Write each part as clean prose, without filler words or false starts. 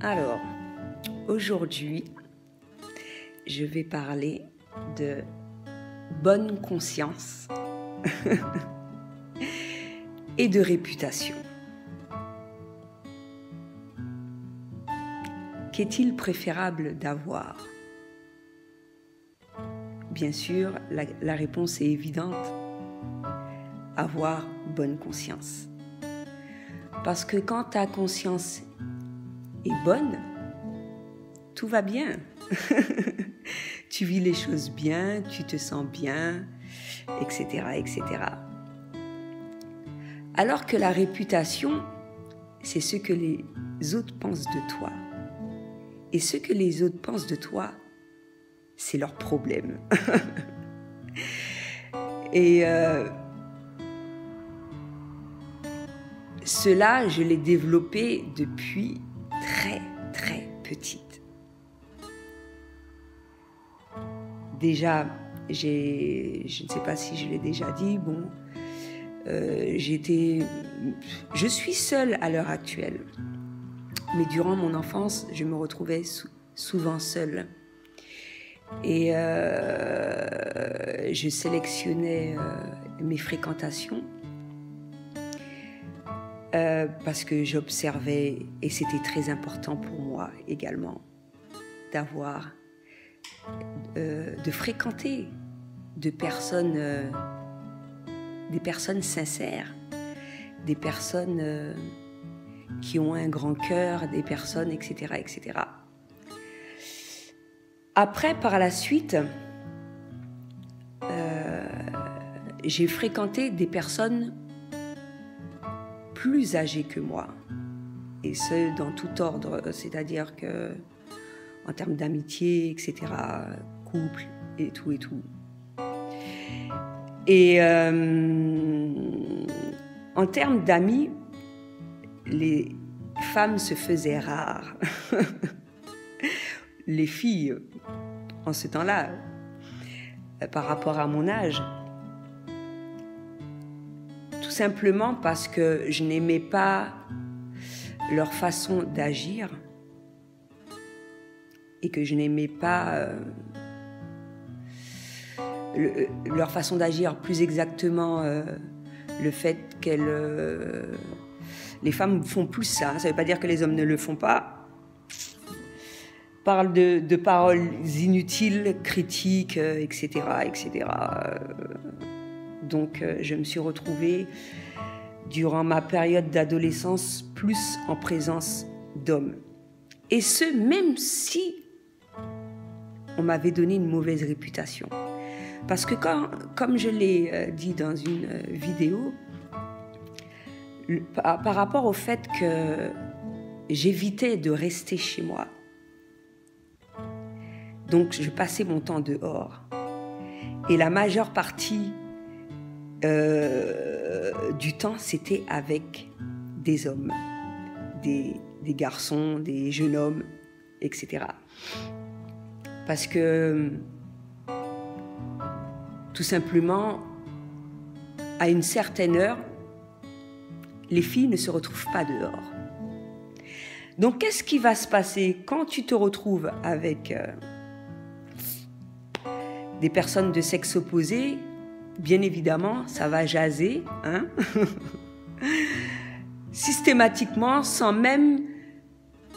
Alors, aujourd'hui, je vais parler de bonne conscience et de réputation. Qu'est-il préférable d'avoir? Bien sûr, la réponse est évidente. Avoir bonne conscience. Parce que quand ta conscience est bonne, tout va bien. Tu vis les choses bien, tu te sens bien, etc., etc. Alors que la réputation, c'est ce que les autres pensent de toi. Et ce que les autres pensent de toi, c'est leur problème. Et cela, je l'ai développé depuis très petite. Déjà, je ne sais pas si je l'ai déjà dit, bon, je suis seule à l'heure actuelle. Mais durant mon enfance, je me retrouvais souvent seule. Et je sélectionnais mes fréquentations parce que j'observais, et c'était très important pour moi également, de fréquenter des personnes sincères, des personnes qui ont un grand cœur, des personnes, etc., etc. Après, par la suite, j'ai fréquenté des personnes plus âgées que moi, et ce, dans tout ordre, c'est-à-dire que en termes d'amitié, etc., couple, et tout, et tout. Et en termes d'amis, les femmes se faisaient rares. Les filles, en ce temps-là, par rapport à mon âge, tout simplement parce que je n'aimais pas leur façon d'agir et que je n'aimais pas leur façon d'agir, plus exactement le fait qu'elles... les femmes font plus ça, ça ne veut pas dire que les hommes ne le font pas. Parle de paroles inutiles, critiques, etc., etc. Donc, je me suis retrouvée, durant ma période d'adolescence, plus en présence d'hommes. Et ce, même si on m'avait donné une mauvaise réputation. Parce que comme je l'ai dit dans une vidéo, par rapport au fait que j'évitais de rester chez moi, donc je passais mon temps dehors. Et la majeure partie du temps, c'était avec des hommes, des garçons, des jeunes hommes, etc. Parce que, tout simplement, à une certaine heure, les filles ne se retrouvent pas dehors. Donc, qu'est-ce qui va se passer quand tu te retrouves avec des personnes de sexe opposé? Bien évidemment, ça va jaser, hein? Systématiquement, sans même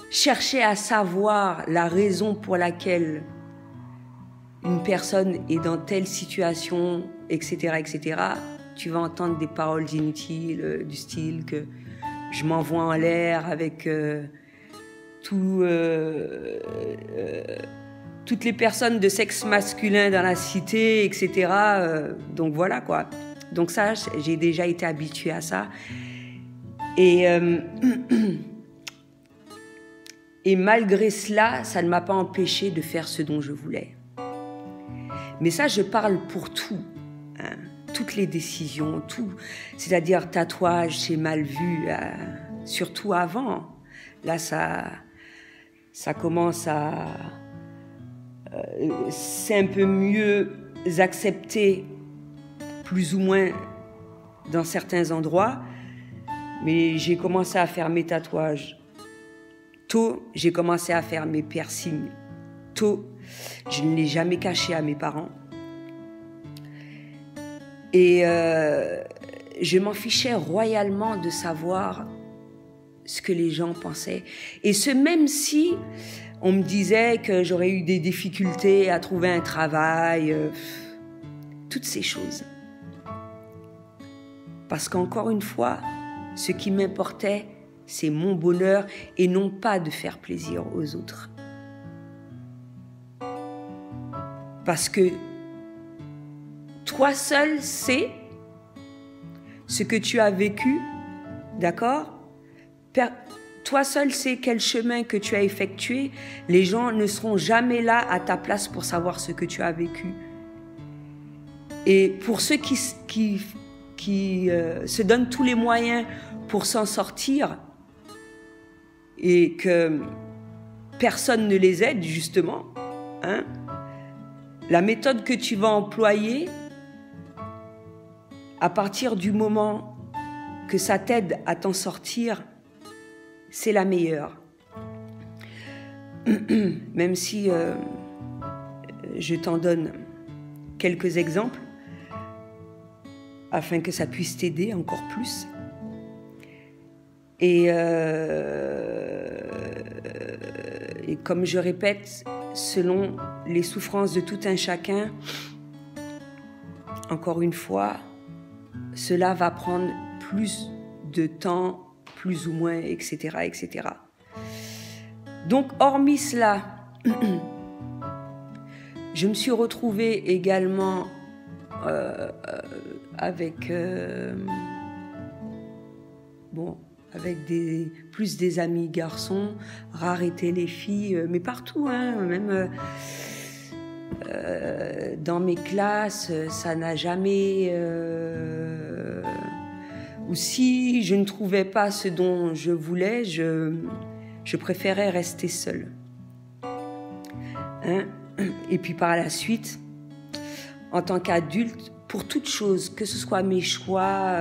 chercher à savoir la raison pour laquelle une personne est dans telle situation, etc., etc., tu vas entendre des paroles inutiles du style que je m'envoie en l'air avec toutes les personnes de sexe masculin dans la cité, etc. Donc voilà quoi. Donc ça, j'ai déjà été habituée à ça. Et malgré cela, ça ne m'a pas empêché de faire ce dont je voulais. Mais ça, je parle pour tout. Hein. Toutes les décisions, tout. C'est-à-dire tatouage, c'est mal vu, surtout avant. Là, ça commence à... c'est un peu mieux accepté, plus ou moins, dans certains endroits. Mais j'ai commencé à faire mes tatouages Tôt, j'ai commencé à faire mes piercings. Tôt, je ne l'ai jamais caché à mes parents. Et je m'en fichais royalement de savoir ce que les gens pensaient. Et ce, même si on me disait que j'aurais eu des difficultés à trouver un travail, toutes ces choses. Parce qu'encore une fois, ce qui m'importait, c'est mon bonheur et non pas de faire plaisir aux autres. Parce que toi seul sais ce que tu as vécu, d'accord? Toi seul sais quel chemin que tu as effectué. Les gens ne seront jamais là à ta place pour savoir ce que tu as vécu. Et pour ceux qui se donnent tous les moyens pour s'en sortir et que personne ne les aide, justement, hein, la méthode que tu vas employer, à partir du moment que ça t'aide à t'en sortir, c'est la meilleure. Même si je t'en donne quelques exemples, afin que ça puisse t'aider encore plus. Et comme je répète, selon les souffrances de tout un chacun, encore une fois, cela va prendre plus de temps, plus ou moins, etc., etc. Donc, hormis cela, je me suis retrouvée également avec plus des amis garçons, rares étaient les filles, mais partout, hein, même dans mes classes, ça n'a jamais... ou si je ne trouvais pas ce dont je voulais, je préférais rester seule. Hein? Et puis par la suite, en tant qu'adulte, pour toute chose, que ce soit mes choix,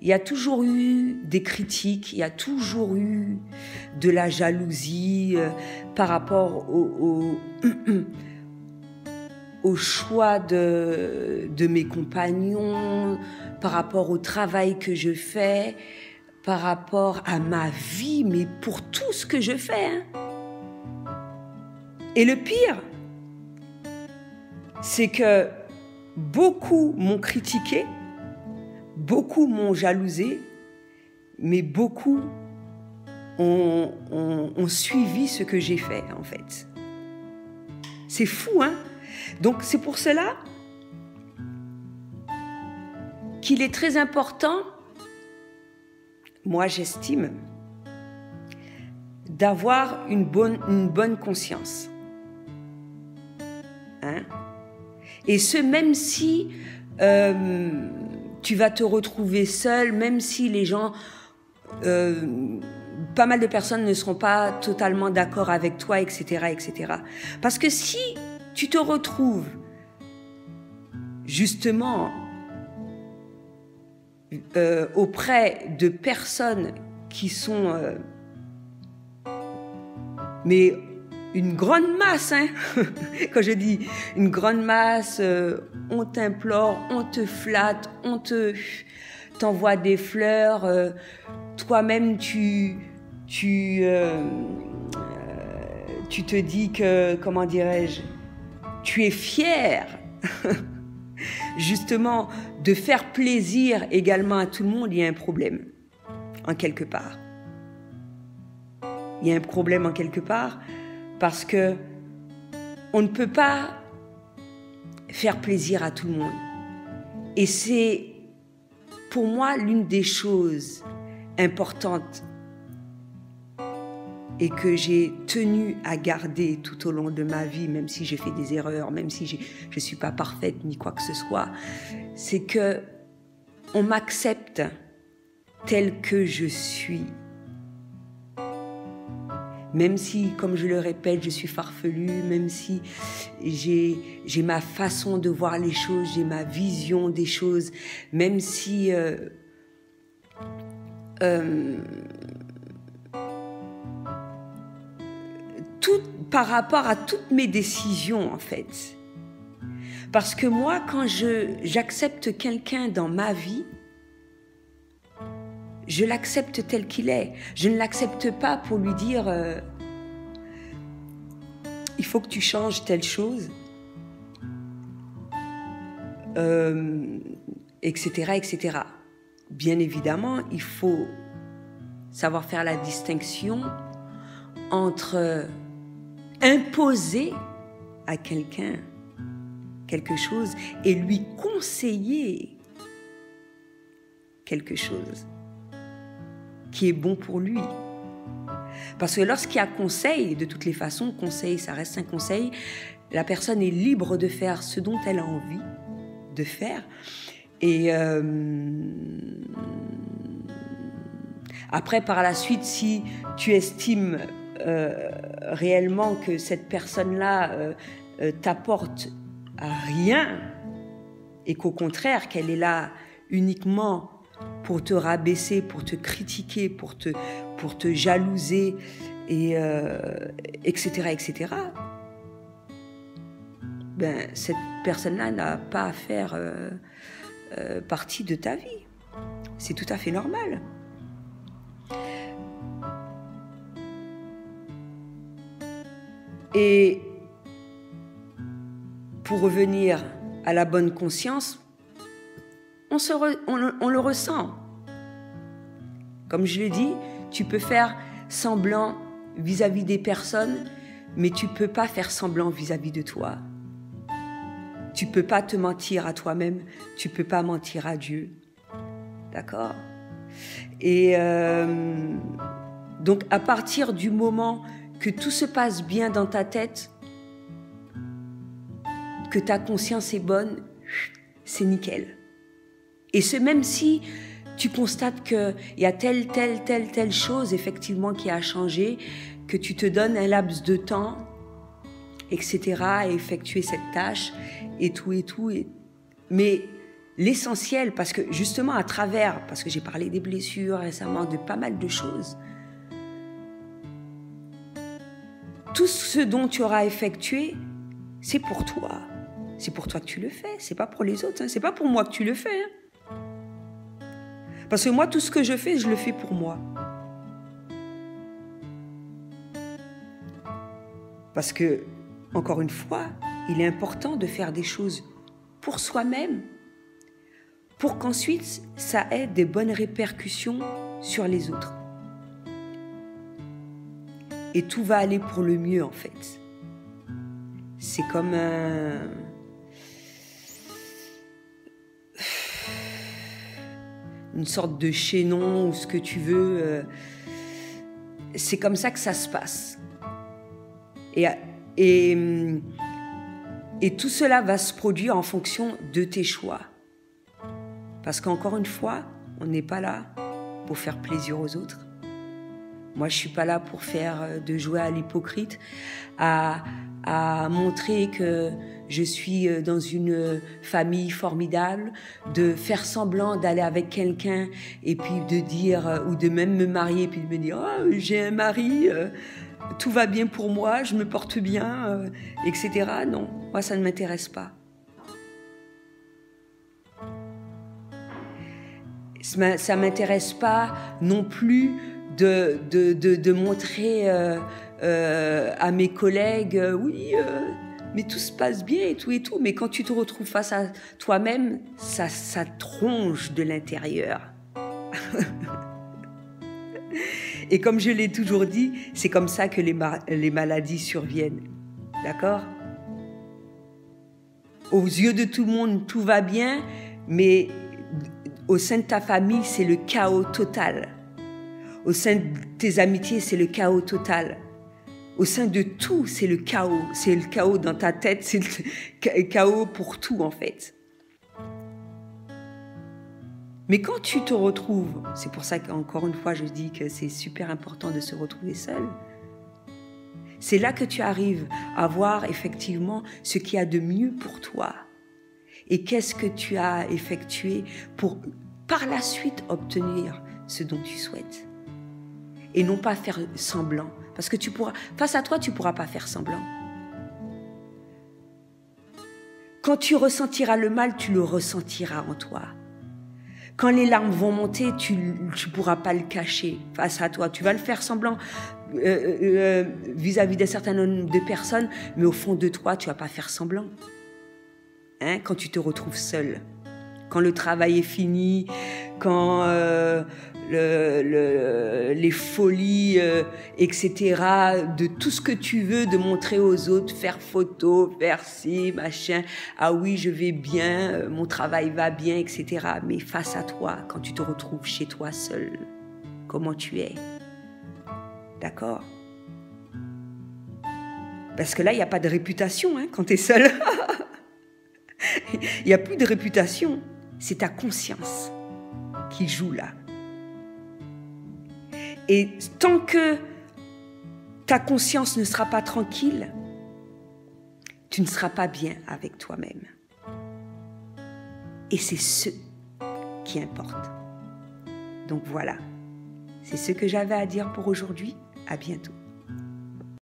il y a toujours eu des critiques, il y a toujours eu de la jalousie par rapport au choix de mes compagnons, par rapport au travail que je fais, par rapport à ma vie, mais pour tout ce que je fais. Hein. Et le pire, c'est que beaucoup m'ont critiqué, beaucoup m'ont jalousé, mais beaucoup ont suivi ce que j'ai fait, en fait. C'est fou, hein? Donc, c'est pour cela qu'il est très important, moi j'estime, d'avoir une bonne conscience. Hein? Et ce, même si tu vas te retrouver seul, même si les gens, pas mal de personnes ne seront pas totalement d'accord avec toi, etc., etc. Parce que si tu te retrouves justement auprès de personnes qui sont mais une grande masse, hein. Quand je dis une grande masse, on t'implore, on te flatte, t'envoie des fleurs, toi-même tu te dis que, comment dirais-je, tu es fier justement de faire plaisir également à tout le monde. Il y a un problème en quelque part. Il y a un problème en quelque part parce que on ne peut pas faire plaisir à tout le monde. Et c'est pour moi l'une des choses importantes et que j'ai tenu à garder tout au long de ma vie, même si j'ai fait des erreurs, même si je ne suis pas parfaite ni quoi que ce soit, c'est que on m'accepte tel que je suis. Même si, comme je le répète, je suis farfelue, même si j'ai ma façon de voir les choses, j'ai ma vision des choses, même si par rapport à toutes mes décisions, en fait. Parce que moi, quand j'accepte quelqu'un dans ma vie, je l'accepte tel qu'il est. Je ne l'accepte pas pour lui dire il faut que tu changes telle chose, etc., etc. Bien évidemment, il faut savoir faire la distinction entre imposer à quelqu'un quelque chose et lui conseiller quelque chose qui est bon pour lui. Parce que lorsqu'il y a conseil, de toutes les façons, conseil, ça reste un conseil, la personne est libre de faire ce dont elle a envie de faire. Et après, par la suite, si tu estimes réellement que cette personne-là t'apporte rien et qu'au contraire, qu'elle est là uniquement pour te rabaisser, pour te critiquer, pour te jalouser, et, etc., etc., ben, cette personne-là n'a pas à faire partie de ta vie. C'est tout à fait normal. Et pour revenir à la bonne conscience, on le ressent. Comme je l'ai dit, tu peux faire semblant vis-à-vis des personnes, mais tu ne peux pas faire semblant vis-à-vis de toi. Tu ne peux pas te mentir à toi-même, tu ne peux pas mentir à Dieu. D'accord ? Et donc, à partir du moment que tout se passe bien dans ta tête, que ta conscience est bonne, c'est nickel. Et ce, même si tu constates qu'il y a telle chose effectivement qui a changé, que tu te donnes un laps de temps, etc., à effectuer cette tâche, et tout. Mais l'essentiel, parce que justement à travers, parce que j'ai parlé des blessures récemment, de pas mal de choses, tout ce dont tu auras effectué, c'est pour toi. C'est pour toi que tu le fais, c'est pas pour les autres, hein. C'est pas pour moi que tu le fais. Hein. Parce que moi, tout ce que je fais, je le fais pour moi. Parce que, encore une fois, il est important de faire des choses pour soi-même, pour qu'ensuite, ça ait des bonnes répercussions sur les autres. Et tout va aller pour le mieux, en fait. C'est comme une sorte de chaînon ou ce que tu veux. C'est comme ça que ça se passe. Et tout cela va se produire en fonction de tes choix. Parce qu'encore une fois, on n'est pas là pour faire plaisir aux autres. Moi, je ne suis pas là pour de jouer à l'hypocrite, à montrer que je suis dans une famille formidable, de faire semblant d'aller avec quelqu'un et puis de dire, ou de même me marier et puis de me dire « Oh, j'ai un mari, tout va bien pour moi, je me porte bien, etc. » Non, moi, ça ne m'intéresse pas. Ça ne m'intéresse pas non plus de montrer à mes collègues, oui, mais tout se passe bien et tout, mais quand tu te retrouves face à toi-même, ça tronche de l'intérieur. Et comme je l'ai toujours dit, c'est comme ça que les maladies surviennent. D'accord ? Aux yeux de tout le monde, tout va bien, mais au sein de ta famille, c'est le chaos total. Au sein de tes amitiés, c'est le chaos total. Au sein de tout, c'est le chaos. C'est le chaos dans ta tête, c'est le chaos pour tout, en fait. Mais quand tu te retrouves, c'est pour ça qu'encore une fois, je dis que c'est super important de se retrouver seul. C'est là que tu arrives à voir effectivement ce qu'il y a de mieux pour toi. Et qu'est-ce que tu as effectué pour, par la suite, obtenir ce dont tu souhaites. Et non pas faire semblant. Parce que face à toi, tu ne pourras pas faire semblant. Quand tu ressentiras le mal, tu le ressentiras en toi. Quand les larmes vont monter, tu ne pourras pas le cacher face à toi. Tu vas le faire semblant vis-à-vis d'un certain nombre de personnes, mais au fond de toi, tu ne vas pas faire semblant. Hein, quand tu te retrouves seul, quand le travail est fini, quand les folies, etc., de tout ce que tu veux, de montrer aux autres, faire photo, faire ci, machin, ah oui, je vais bien, mon travail va bien, etc. Mais face à toi, quand tu te retrouves chez toi seul, comment tu es? D'accord? Parce que là, il n'y a pas de réputation hein, quand tu es seul. Il n'y a plus de réputation. C'est ta conscience qui joue là. Et tant que ta conscience ne sera pas tranquille, tu ne seras pas bien avec toi-même. Et c'est ce qui importe. Donc voilà, c'est ce que j'avais à dire pour aujourd'hui. À bientôt.